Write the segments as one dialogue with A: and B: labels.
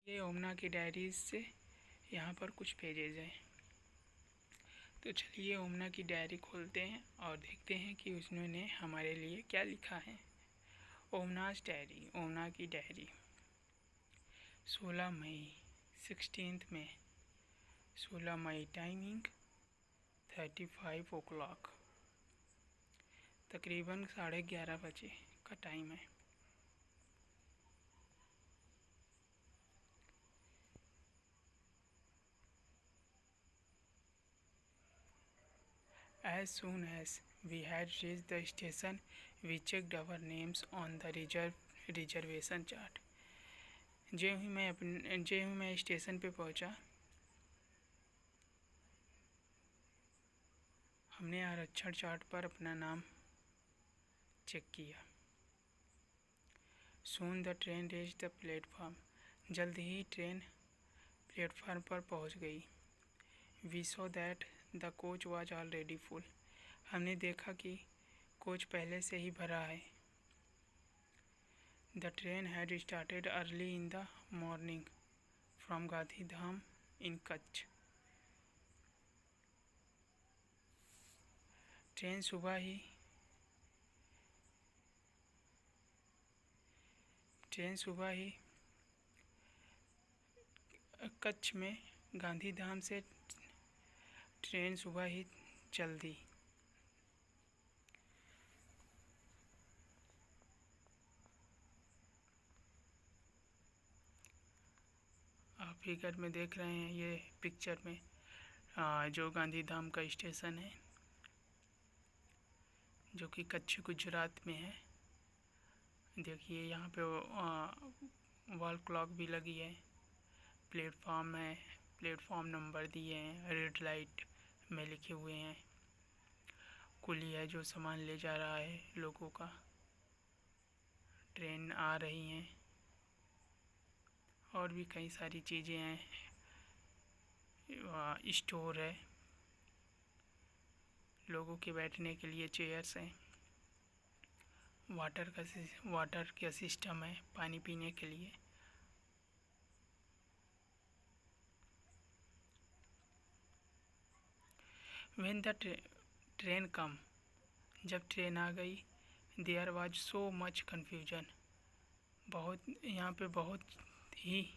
A: ये ओमना की डायरीज से यहाँ पर कुछ पेजेज हैं। तो चलिए ओमना की डायरी खोलते हैं और देखते हैं कि उसने हमारे लिए क्या लिखा है। ओमना's डायरी, ओमना की डायरी। 16 मई, 16 मई, 16 मई, टाइमिंग 35 o'clock, तकरीबन 11:30 बजे का टाइम है। As soon as we had reached the station, we checked our names on the reservation chart. जो ही मैं स्टेशन पे पहुंचा, हमने आरक्षण चार्ट पर अपना नाम चेक किया। Soon the train reached the platform. जल्द ही ट्रेन प्लेटफार्म पर पहुंच गई। We saw that the coach was already full. हमने देखा कि कोच पहले से ही भरा है। The train had started early in the morning from Gandhidham in Kutch. Train सुबह ही कच्छ में गांधीधाम से ट्रेन सुबह ही चल दी। आप फिगर में देख रहे हैं, ये पिक्चर में जो गांधीधाम का स्टेशन है, जो कि कच्छ गुजरात में है। देखिए यहाँ पे वॉल क्लॉक भी लगी है, प्लेटफॉर्म है, प्लेटफॉर्म नंबर दिए हैं, रेड लाइट में लिखे हुए हैं। कुली है जो सामान ले जा रहा है लोगों का। ट्रेन आ रही हैं और भी कई सारी चीज़ें हैं। स्टोर है, लोगों के बैठने के लिए चेयर्स हैं, वाटर का सिस्टम है पानी पीने के लिए। When the train come, जब ट्रेन आ गई, there was so much confusion. यहाँ पे बहुत ही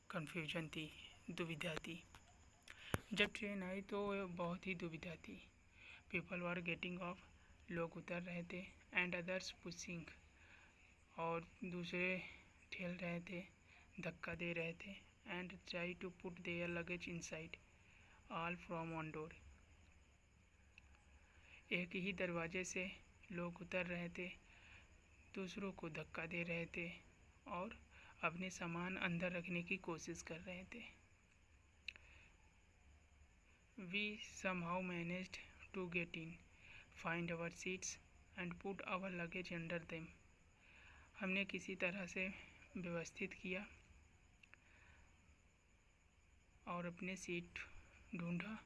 A: confusion थी, दुविधा थी। जब ट्रेन आई तो बहुत ही दुविधा थी। People were getting off, लोग उतर रहे थे, and others pushing, और दूसरे ठेल रहे थे, धक्का दे रहे थे, and try to put their luggage inside, all from one door. एक ही दरवाजे से लोग उतर रहे थे, दूसरों को धक्का दे रहे थे और अपने सामान अंदर रखने की कोशिश कर रहे थे। We somehow managed to get in, find our seats and put our luggage under them. हमने किसी तरह से व्यवस्थित किया और अपने सीट ढूंढा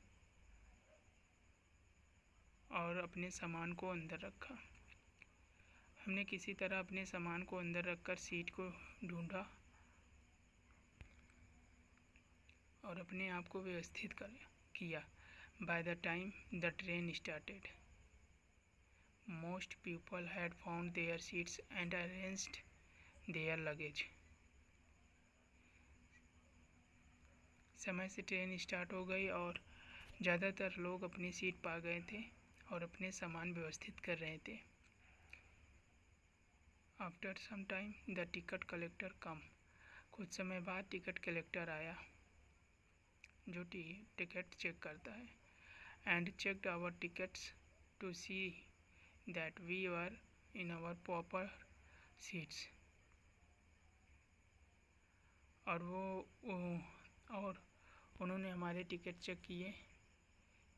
A: और अपने सामान को अंदर रखा। हमने किसी तरह अपने सामान को अंदर रखकर सीट को ढूंढा और अपने आप को व्यवस्थित किया। By the time the train started, most people had found their seats and arranged their luggage. समय से ट्रेन स्टार्ट हो गई और ज़्यादातर लोग अपनी सीट पा गए थे और अपने सामान व्यवस्थित कर रहे थे। After some time, the ticket collector come. कुछ समय बाद टिकट कलेक्टर आया, जो टिकट चेक करता है, and checked our tickets to see that we were in our proper seats. और उन्होंने हमारे टिकट चेक किए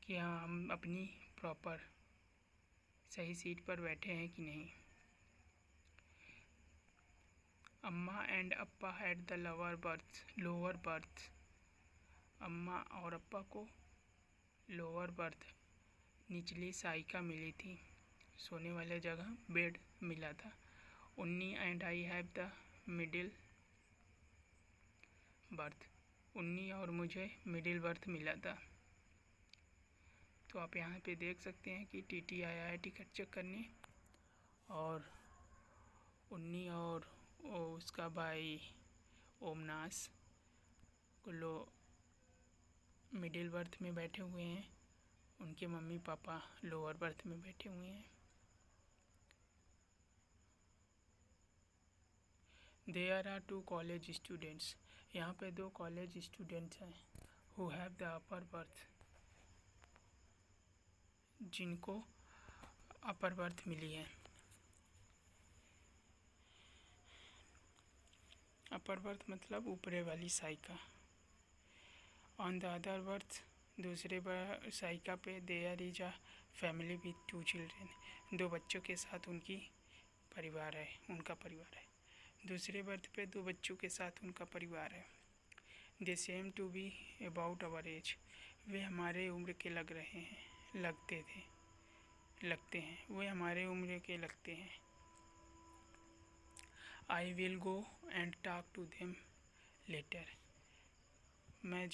A: कि हाँ हम अपनी प्रॉपर सही सीट पर बैठे हैं कि नहीं। अम्मा and Appa had the lower berth. अम्मा और अप्पा को लोअर बर्थ, निचली साइका मिली थी, सोने वाले जगह बेड मिला था। उन्नी and I have the middle birth, उन्नी और मुझे मिडिल बर्थ मिला था। तो आप यहाँ पे देख सकते हैं कि टीटी आया है टिकट चेक करने, और उन्नी और उसका भाई ओमनास को मिडिल बर्थ में बैठे हुए हैं, उनके मम्मी पापा लोअर बर्थ में बैठे हुए हैं। देयर आर 2 कॉलेज स्टूडेंट्स, यहाँ पे 2 कॉलेज स्टूडेंट्स हैं who have the upper berth, जिनको अपर बर्थ मिली है। अपर बर्थ मतलब ऊपरे वाली साइका। ऑन द अदर बर्थ, दूसरे साइका पे there is a family with 2 children, 2 बच्चों के साथ उनका परिवार है। दूसरे बर्थ पे 2 बच्चों के साथ उनका परिवार है। They seem to be about our age, वे हमारे उम्र के लगते हैं, वे हमारे उम्र के लगते हैं। I will go and talk to them later, मैं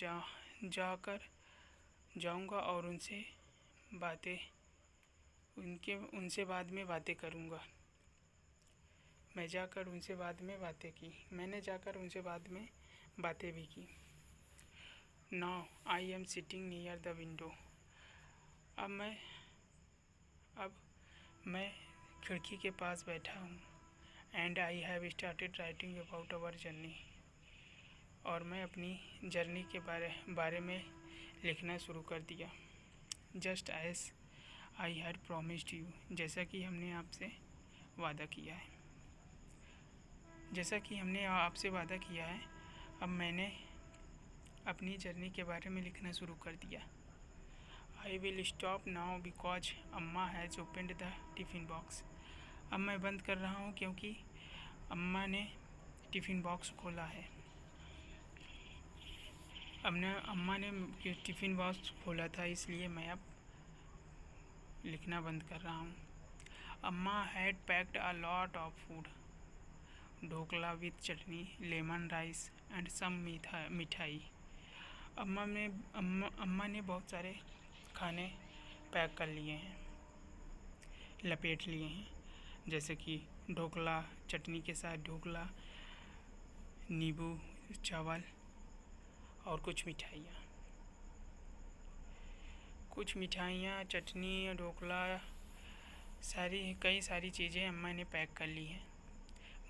A: जाऊंगा और उनसे बाद में बातें करूंगा। मैंने जाकर उनसे बाद में बातें भी की। Now I am sitting near the window, अब मैं खिड़की के पास बैठा हूँ। And I have started writing about our journey, और मैं अपनी जर्नी के बारे में लिखना शुरू कर दिया। Just as I had promised you, जैसा कि हमने आपसे वादा किया है, अब मैंने अपनी जर्नी के बारे में लिखना शुरू कर दिया। I will stop now because amma has opened the tiffin box, अब मैं बंद कर रहा हूँ क्योंकि अम्मा ने टिफ़िन बॉक्स खोला है। अम्मा ने टिफ़िन बॉक्स खोला था, इसलिए मैं अब लिखना बंद कर रहा हूँ। Amma had packed a lot of food, dhokla with chutney, lemon rice and some mithai. अम्मा ने बहुत सारे खाने पैक कर लिए हैं, लपेट लिए हैं, जैसे कि ढोकला, चटनी के साथ ढोकला, नींबू चावल और कुछ मिठाइयाँ, चटनी, ढोकला, कई सारी चीज़ें अम्मा ने पैक कर ली हैं।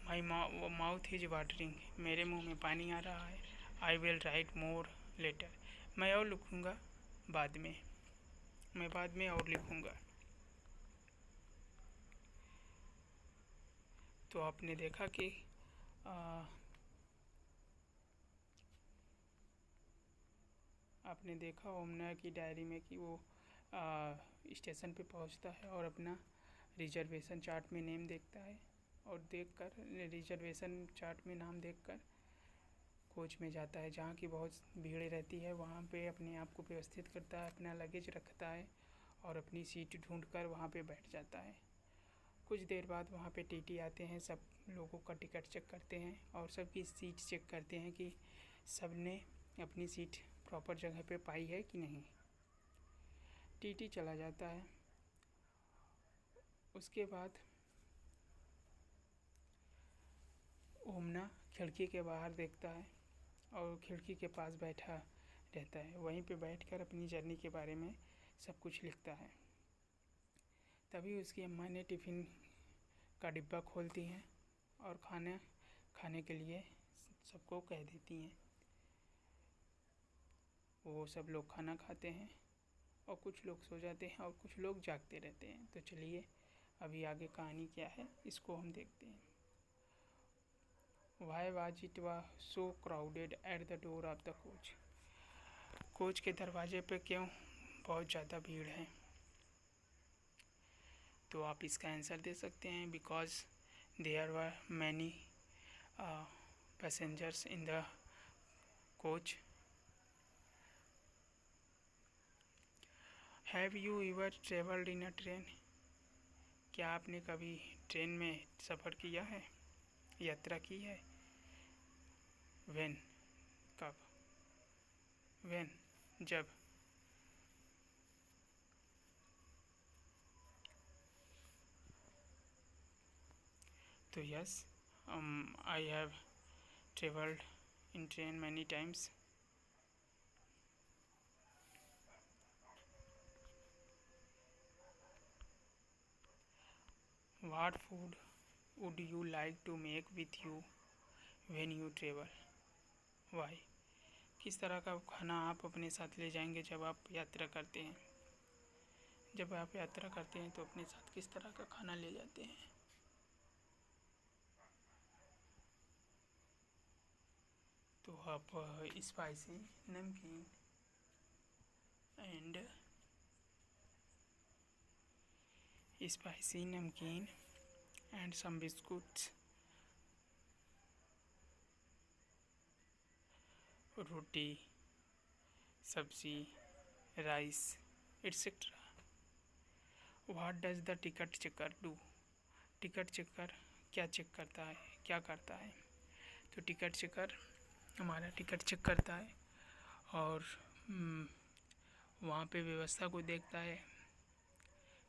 A: माई माउथ इज वाटरिंग, मेरे मुंह में पानी आ रहा है। I will write more later, मैं और लिखूँगा बाद में और लिखूँगा। तो आपने देखा कि आपने देखा ओमना की डायरी में कि वो स्टेशन पे पहुंचता है और अपना रिजर्वेशन चार्ट में नेम देखता है, और रिजर्वेशन चार्ट में नाम देखकर कोच में जाता है, जहाँ की बहुत भीड़ रहती है। वहाँ पे अपने आप को व्यवस्थित करता है, अपना लगेज रखता है और अपनी सीट ढूंढकर वहाँ पे बैठ जाता है। कुछ देर बाद वहाँ पे टीटी आते हैं, सब लोगों का टिकट चेक करते हैं और सबकी सीट चेक करते हैं कि सब ने अपनी सीट प्रॉपर जगह पे पाई है कि नहीं। टीटी चला जाता है। उसके बाद ओमना खिड़की के बाहर देखता है और खिड़की के पास बैठा रहता है, वहीं पे बैठकर अपनी जर्नी के बारे में सब कुछ लिखता है। तभी उसकी अम्मा ने टिफ़िन का डिब्बा खोलती हैं और खाने के लिए सबको कह देती हैं। वो सब लोग खाना खाते हैं और कुछ लोग सो जाते हैं और कुछ लोग जागते रहते हैं। तो चलिए अभी आगे कहानी क्या है इसको हम देखते हैं। Why was it so crowded at the door of the coach? Coach के दरवाजे पे क्यों बहुत ज़्यादा भीड़ है? तो आप इसका आंसर दे सकते हैं, because there were many passengers in the coach. Have you ever travelled in a train? क्या आपने कभी ट्रेन में सफ़र किया है, यात्रा की है? व्हेन? कब? when, जब. तो yes, I have traveled in train many times. What food would you like to make with you when you travel? Why? किस तरह का खाना आप अपने साथ ले जाएंगे जब आप यात्रा करते हैं? जब आप यात्रा करते हैं तो अपने साथ किस तरह का खाना ले जाते हैं? तो आप स्पाइसी, नमकीन एंड some biscuits, रोटी, सब्जी, rice, etc. What does the ticket checker do? Ticket checker क्या चेक करता है, क्या करता है? तो टिकट चेकर हमारा टिकट चेक करता है और वहाँ पे व्यवस्था को देखता है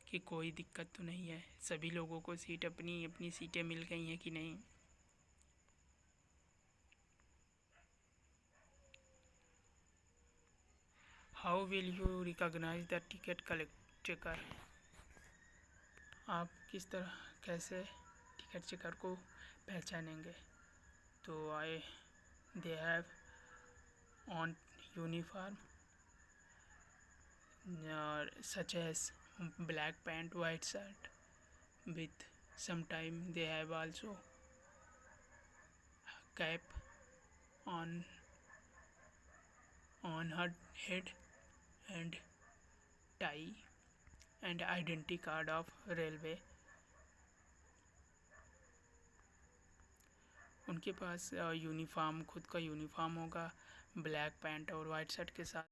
A: कि कोई दिक्कत तो नहीं है, सभी लोगों को सीट अपनी अपनी सीटें मिल गई हैं कि नहीं. How will you recognise the ticket checker? आप किस तरह कैसे टिकट चेकर को पहचानेंगे? तो they have on uniform such as black pant, white shirt, with sometime they have also cap on her head and tie and identity card of railway. उनके पास uniform, खुद का यूनिफॉर्म होगा, ब्लैक पैंट और white shirt के साथ.